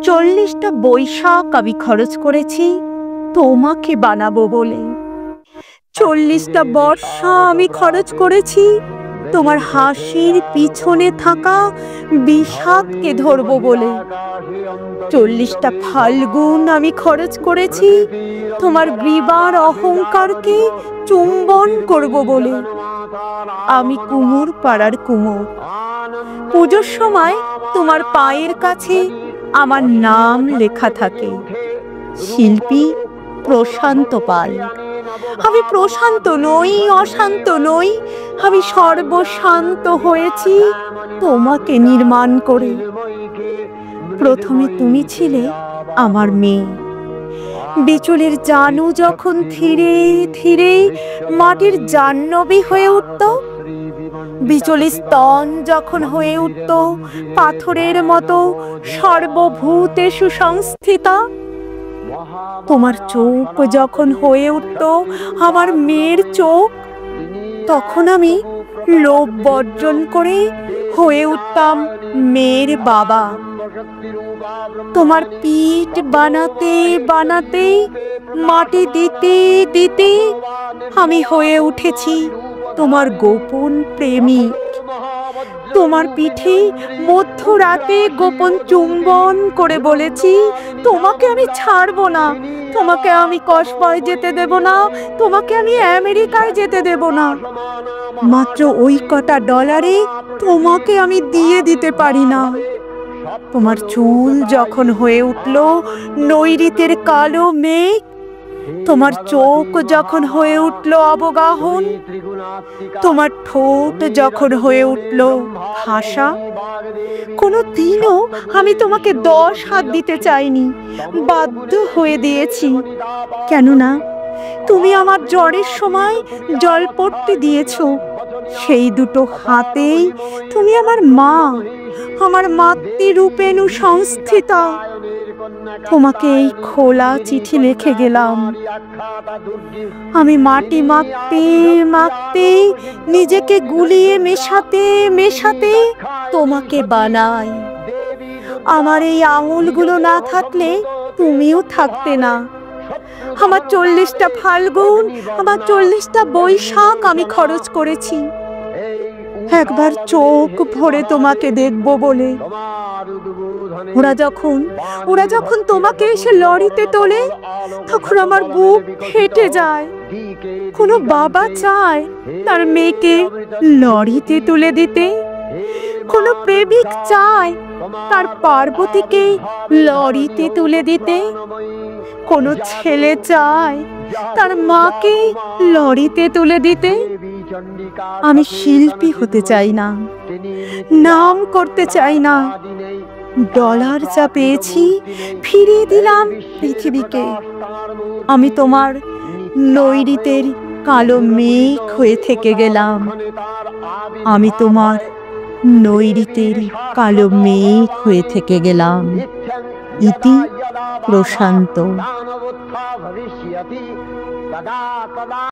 40টা বৈশাখ আমি খরচ করেছি তোমাকে বানাবো বলে। 40টা বর্ষা আমি খরচ করেছি তোমার হাসির পিছনে থাকা বিষাদকে ধরবো বলে। 40টা ফাল্গুন আমি খরচ করেছি তোমার গ্রীবার অহংকারকে চুম্বন করব বলে। আমি কুমোর পাড়ার কুমোর, পুজোর সময় তোমার পায়ের কাছে আমার নাম লেখা থাকে, শিল্পী প্রশান্ত পাল। আমি প্রশান্ত নই, অশান্ত নই, আমি সর্বশান্ত হয়েছি তোমাকে নির্মাণ করে। প্রথমে তুমি ছিলে আমার মেয়ে, বিচুলির জানু যখন ধীরে ধীরে মাটির জাহ্নবী হয়ে উঠত, বিচলির স্তন যখন হয়ে উঠত পাথরের মতো সর্বভূতে সুসংস্থিতা, তোমার চোখ যখন হয়ে উঠত আমার মেয়ের চোখ, তখন আমি লোভ বর্জন করে হয়ে উঠতাম মেয়ের বাবা। তোমার পিঠ বানাতে বানাতে, মাটি দিতে দিতে আমি হয়ে উঠেছি তোমার গোপন প্রেমিক। তোমার পিঠে মধ্যরাতে গোপন চুম্বন করে বলেছি, তোমাকে আমি ছাড়বো না, তোমাকে আমি কসবায় যেতে দেব না, তোমাকে আমি আমেরিকায় যেতে দেব না। মাত্র ওই কটা ডলারে তোমাকে আমি দিয়ে দিতে পারি না। তোমার চুল যখন হয়ে উঠল নৈঋতের কালো মেঘ, তোমার চোখ যখন হয়ে উঠল অবগাহন, তোমার ঠোঁট যখন হয়ে উঠল ভাষা, কোনো দিনও আমি তোমাকে 10 হাত দিতে চাইনি, বাধ্য হয়ে দিয়েছি। কেননা তুমি আমার জ্বরের সময় জলপট্টি দিয়েছ, সেই দুটো হাতেই তুমি আমার মা, আমার মাতৃরূপেণু সংস্থিতা। তোমাকে এই খোলা চিঠি লিখে গেলাম। আমি মাটি মাখতে মাখতে, নিজেকে গুলিয়ে মেশাতে মেশাতে তোমাকে বানাই। আমার এই আঙুলগুলো না থাকলে তুমিও থাকতে না। আমার 40টা ফাল্গুন, আমার 40টা বৈশাখ আমি খরচ করেছি একবার চোখ ভরে তোমাকে দেখবো বলে। ওরা যখন তোমাকে এসে লরিতে তোলে, তখন আমার বুক ফেটে যায়। কোনো বাবা চায় তার মেয়েকে লরিতে তুলে দিতে? কোনো প্রেমিক চায় তার পার্বতীকে লরিতে তুলে দিতে? কোনো ছেলে চায় তার মাকে লরিতে তুলে দিতে? আমি শিল্পী হতে চাই না, নাম করতে চাই না। ডলার যা পেয়েছি ফিরিয়ে দিলাম পৃথিবীকে। আমি তোমার নৈঋতের কালো মেঘ হয়ে থেকে গেলাম। আমি তোমার নৈঋতের কালো মেঘ হয়ে থেকে গেলাম। ইতি প্রশান্ত।